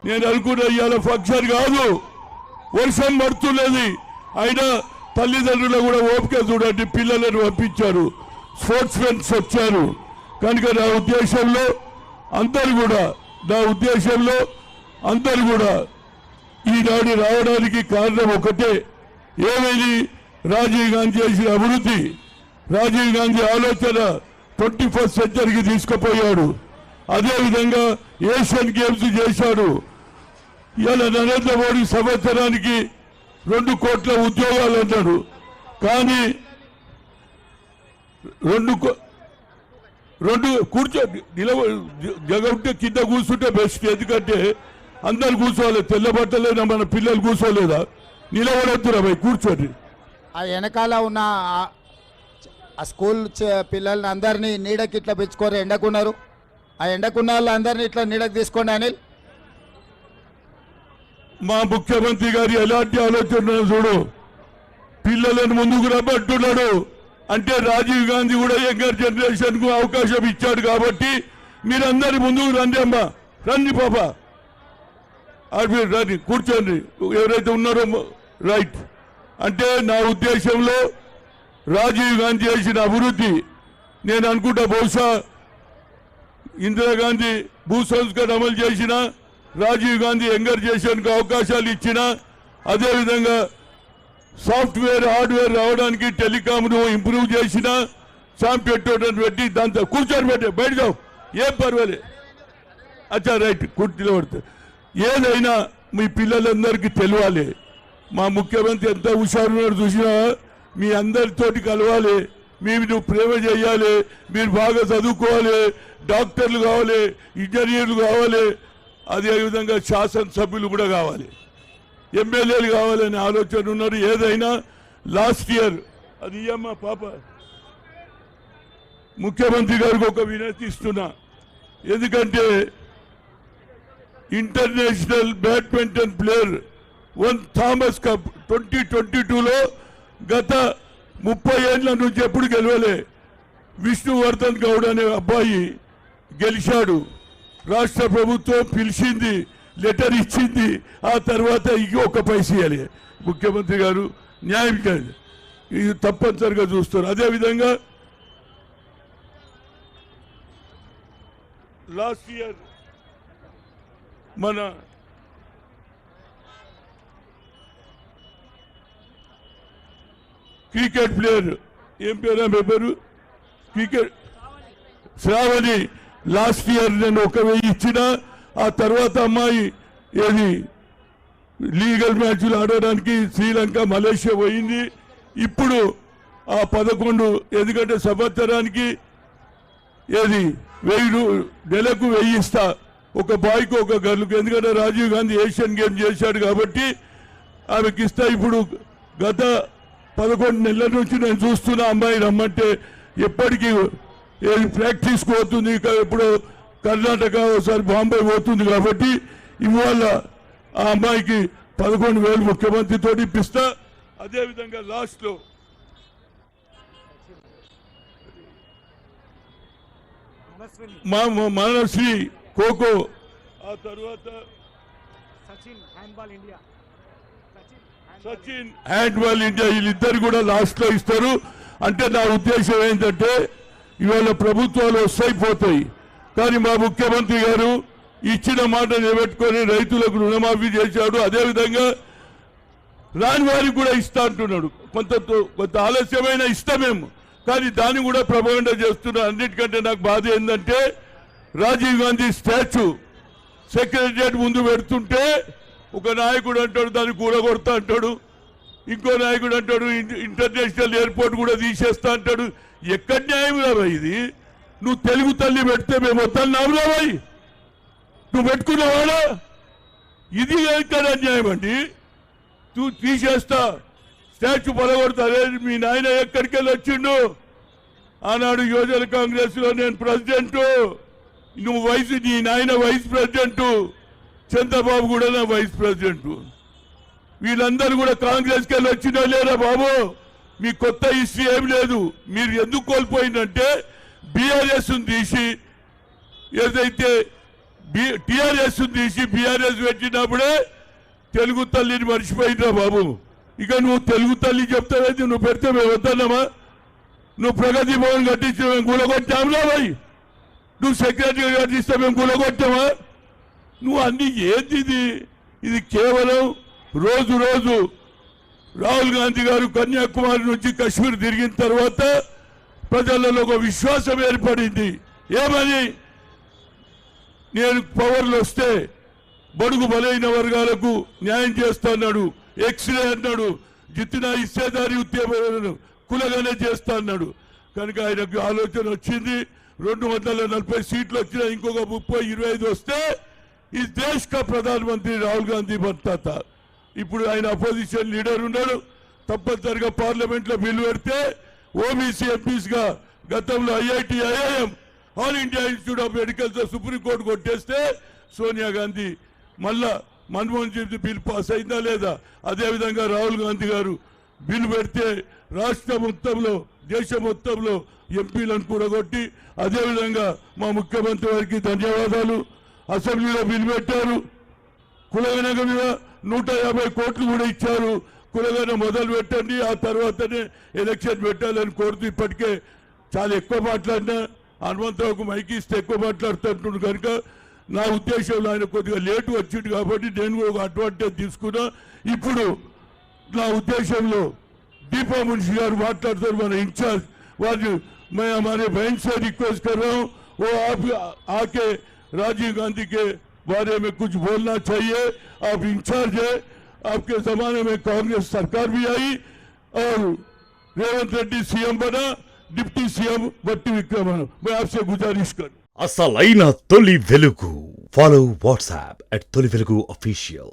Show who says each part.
Speaker 1: నేను అనుకున్న ఇవాళ ఫంక్షన్ కాదు, వర్షం పడుతున్నది అయినా తల్లిదండ్రులు కూడా ఓపిక చూడండి, పిల్లలను పంపించారు, స్పోర్ట్స్ మెన్స్ వచ్చారు. కనుక నా ఉద్దేశంలో అందరు కూడా ఈనాడు రావడానికి కారణం ఒకటే, ఏమైంది రాజీవ్ గాంధీ చేసిన అభివృద్ధి, రాజీవ్ గాంధీ ఆలోచన 21st సెంచరీకి తీసుకుపోయాడు. అదేవిధంగా ఏషియన్ గేమ్స్ చేశాడు. ఇలా నరేంద్ర మోడీ సంవత్సరానికి 2 కోట్ల ఉద్యోగాలు అన్నాడు, కానీ రెండు కూర్చో జగంటే కింద కూర్చుంటే బెస్ట్. ఎందుకంటే అందరు కూర్చోవాలి, తెల్ల బట్టలేదా మన పిల్లలు కూర్చోలేదా, నిలబడొద్దురా భయ్ కూర్చోండి.
Speaker 2: ఆ వెనకాల ఉన్న ఆ స్కూల్ పిల్లల్ని అందరినీ నీడకి ఇట్లా పెంచుకోరు, ఎండకున్నారు. ఆ ఎండకున్న వాళ్ళు అందరినీ ఇట్లా నీడకి తీసుకోండి. అనిల్,
Speaker 1: మా ముఖ్యమంత్రి గారు ఎలాంటి ఆలోచన చూడు, పిల్లలను ముందుకు రమ్మంటున్నాడు. అంటే రాజీవ్ గాంధీ కూడా యంగర్ జనరేషన్ కు అవకాశం ఇచ్చాడు. కాబట్టి మీరందరి ముందుకు రండి అమ్మా, రండి పాప, మీరు రండి, కూర్చోండి ఎవరైతే ఉన్నారో. రైట్. అంటే నా ఉద్దేశంలో రాజీవ్ గాంధీ చేసిన అభివృద్ధి, నేను అనుకుంటా బహుశా ఇందిరాగాంధీ భూ సంస్కరణ అమలు చేసిన, రాజీవ్ గాంధీ యంగర్ జనరేషన్కు అవకాశాలు ఇచ్చిన, అదేవిధంగా సాఫ్ట్వేర్ హార్డ్వేర్ రావడానికి టెలికామ్ను ఇంప్రూవ్ చేసిన, పెట్టడం పెట్టి దాంతో కూర్చొని పెట్టి బయట జావు, ఏం పర్వాలేదు. అచ్చా రైట్, కుర్చీలో పడుతుంది. ఏదైనా మీ పిల్లలందరికీ తెలియాలి, మా ముఖ్యమంత్రి ఎంత హుషారున్నాడు చూసినా, మీ అందరితోటి కలవాలి, మీరు ప్రేమ చేయాలి, మీరు బాగా చదువుకోవాలి, డాక్టర్లు కావాలి, ఇంజనీర్లు కావాలి, అదేవిధంగా శాసనసభ్యులు కూడా కావాలి, ఎమ్మెల్యేలు కావాలనే ఆలోచన ఉన్నారు. ఏదైనా లాస్ట్ ఇయర్ అది ఇయ్యమ్మా పాప, ముఖ్యమంత్రి గారికి ఒక వినతి ఇస్తున్నా. ఎందుకంటే international badminton player Thomas Cup 2022లో గత 30 ఏళ్ల నుంచి ఎప్పుడు గెలవలే విష్ణువర్ధన్ గౌడ్ అనే అబ్బాయి గెలిచాడు. రాష్ట్ర ప్రభుత్వం పిలిచింది, లెటర్ ఇచ్చింది, ఆ తర్వాత ఇంకొక పైసా ఇవ్వాలి. ముఖ్యమంత్రి గారు న్యాయం కాదు, ఇది తప్పనిసరిగా చూస్తారు. అదేవిధంగా లాస్ట్ ఇయర్ మన క్రికెట్ ప్లేయర్ ఏం పేరు క్రికెట్ శ్రావణి, లాస్ట్ ఇయర్ నేను 1000 ఇచ్చిన, ఆ తర్వాత అమ్మాయి ఏది లీగల్ మ్యాచ్లు ఆడడానికి శ్రీలంక మలేషియా పోయింది. ఇప్పుడు ఆ 11 ఎందుకంటే సంవత్సరానికి ఏది 1000 నెలకు 1000 ఇస్తా, ఒక బాయ్కు ఒక గర్ల్కు. ఎందుకంటే రాజీవ్ గాంధీ ఏషియన్ గేమ్ చేశాడు కాబట్టి ఆమెకి ఇస్తా. ఇప్పుడు గత 11 నెలల నుంచి నేను చూస్తున్నా, అమ్మాయి రమ్మంటే ఎప్పటికీ ప్రాక్టీస్ పోతుంది, ఇప్పుడు కర్ణాటక ఒకసారి బాంబే పోతుంది. కాబట్టి ఇవాళ ఆ అమ్మాయికి 11,000 ముఖ్యమంత్రితో ఇప్పిస్తా. అదేవిధంగా లాస్ట్లో మనశ్రీ ఖోఖో, ఆ తర్వాత సచిన్ హ్యాండ్బాల్ ఇండియా, వీళ్ళిద్దరు కూడా లాస్ట్ లో ఇస్తారు. అంటే నా ఉద్దేశం ఏంటంటే ఇవాళ ప్రభుత్వాలు వస్తాయిపోతాయి, కానీ మా ముఖ్యమంత్రి గారు ఇచ్చిన మాట నిలబెట్టుకొని రైతులకు రుణమాఫీ చేశాడు. అదేవిధంగా రాని వారికి కూడా ఇస్తా అంటున్నాడు. కొంత ఆలస్యమైన ఇస్తామేమో, కానీ దాన్ని కూడా ప్రభావితం చేస్తున్నారు. అన్నిటికంటే నాకు బాధ ఏంటంటే రాజీవ్ గాంధీ స్టాచ్యూ సెక్రటరియట్ ముందు పెడుతుంటే ఒక నాయకుడు అంటాడు దాన్ని కూడగొడతా అంటాడు, ఇంకో నాయకుడు అంటాడు ఇంటర్నేషనల్ ఎయిర్పోర్ట్ కూడా తీసేస్తా అంటాడు. ఎక్కడ న్యాయం రాబాయి ఇది? నువ్వు తెలుగు తల్లి పెడితే మేము వద్దన్నావు రాబాయి, నువ్వు పెట్టుకున్నావాడా? ఇది ఎక్కడ అన్యాయం అండి? నువ్వు తీసేస్తా, స్టాచ్యూ పలగొడతా. అదే మీ నాయన ఎక్కడికి వెళ్ళి వచ్చిండు? ఆనాడు యువజన కాంగ్రెస్ లో నేను ప్రెసిడెంట్, నువ్వు నీ నాయన వైస్ ప్రెసిడెంట్, చంద్రబాబు కూడా నా వైస్ ప్రెసిడెంట్. వీళ్ళందరూ కూడా కాంగ్రెస్కి వెళ్ళి వచ్చినా లేరా బాబు? మీ కొత్త హిస్టరీ ఏం లేదు. మీరు ఎందుకు కోల్పోయిందంటే బీఆర్ఎస్ తీసి ఏదైతే టిఆర్ఎస్ తీసి బీఆర్ఎస్ పెట్టినప్పుడే తెలుగు తల్లిని మర్చిపోయిందా బాబు? ఇక నువ్వు తెలుగు తల్లి చెప్తావేంటి? నువ్వు పెడితే మేము వద్దన్నామా? నువ్వు ప్రగతి భవన్ కట్టించిన మేము కూలగొట్టాంలా భయ్. నువ్వు సెక్రటరీ కట్టిస్తే మేము కూలగొట్టామా? నువ్వు అన్ని ఏంది ఇది కేవలం రోజు రోజు రాహుల్ గాంధీ గారు కన్యాకుమారి నుంచి కశ్మీర్ తిరిగిన తర్వాత ప్రజలలో ఒక విశ్వాసం ఏర్పడింది. ఏమని? నేను పవర్లు వస్తే బడుగు బలైన వర్గాలకు న్యాయం చేస్తాడు, ఎక్స్రే అన్నాడు, జిత్తిన ఇచ్చేదారి ఉద్యమం కులగానే చేస్తా అన్నాడు. కనుక ఆయనకు ఆలోచన వచ్చింది. 240 సీట్లు వచ్చినా ఇంకొక 30-25 వస్తే ఈ దేశ్ కా ప్రధానమంత్రి రాహుల్ గాంధీ బంతాతా. ఇప్పుడు ఆయన అపోజిషన్ లీడర్ ఉన్నాడు. తప్పనిసరిగా పార్లమెంట్ లో బిల్లు పెడితే ఓబీసీ ఎంపీస్ గా గతంలో IIT, IIM, all India institute of medical తో సుప్రీంకోర్టు కొట్టేస్తే సోనియా గాంధీ మళ్ళా మన్మోహన్ సింగ్ బిల్ పాస్ అయిందా లేదా? అదేవిధంగా రాహుల్ గాంధీ గారు బిల్లు పెడితే రాష్ట్ర మొత్తంలో, దేశం మొత్తంలో ఎంపీలను కూడగొట్టి, అదేవిధంగా మా ముఖ్యమంత్రి వారికి ధన్యవాదాలు. అసెంబ్లీలో బిల్లు పెట్టారు. కులగణక మీద 150 కోట్లు కూడా ఇచ్చారు. కులగణ మొదలు పెట్టండి, ఆ తర్వాతనే ఎలక్షన్ పెట్టాలని కోరుతూ ఇప్పటికే చాలా ఎక్కువ మాట్లాడినా హనుమంతరావుకు మైకి ఇస్తే ఎక్కువ మాట్లాడుతుంటున్నాడు. కనుక నా ఉద్దేశంలో ఆయన కొద్దిగా లేటు వచ్చింది కాబట్టి నేను కూడా ఒక అడ్వాంటేజ్ తీసుకున్నా. ఇప్పుడు నా ఉద్దేశంలో दीपा मुंशी गाరు మాట్లాడతారు, మన इंचार्ज वाले। मैं हमारे बहन से रिक्वेस्ट कर रहा हूँ, वो आप आके राजीव गांधी के बारे में कुछ बोलना चाहिए। आप इंचार्ज है, आपके जमाने में कांग्रेस सरकार भी आई और रेवंत रेड्डी सीएम बना, डिप्टी सीएम भट्टी विक्रमन। मैं आपसे गुजारिश करूँ,
Speaker 3: అసలైన తొలి వెలుగు. ఫాలో వాట్సాప్ @తొలి వెలుగు official.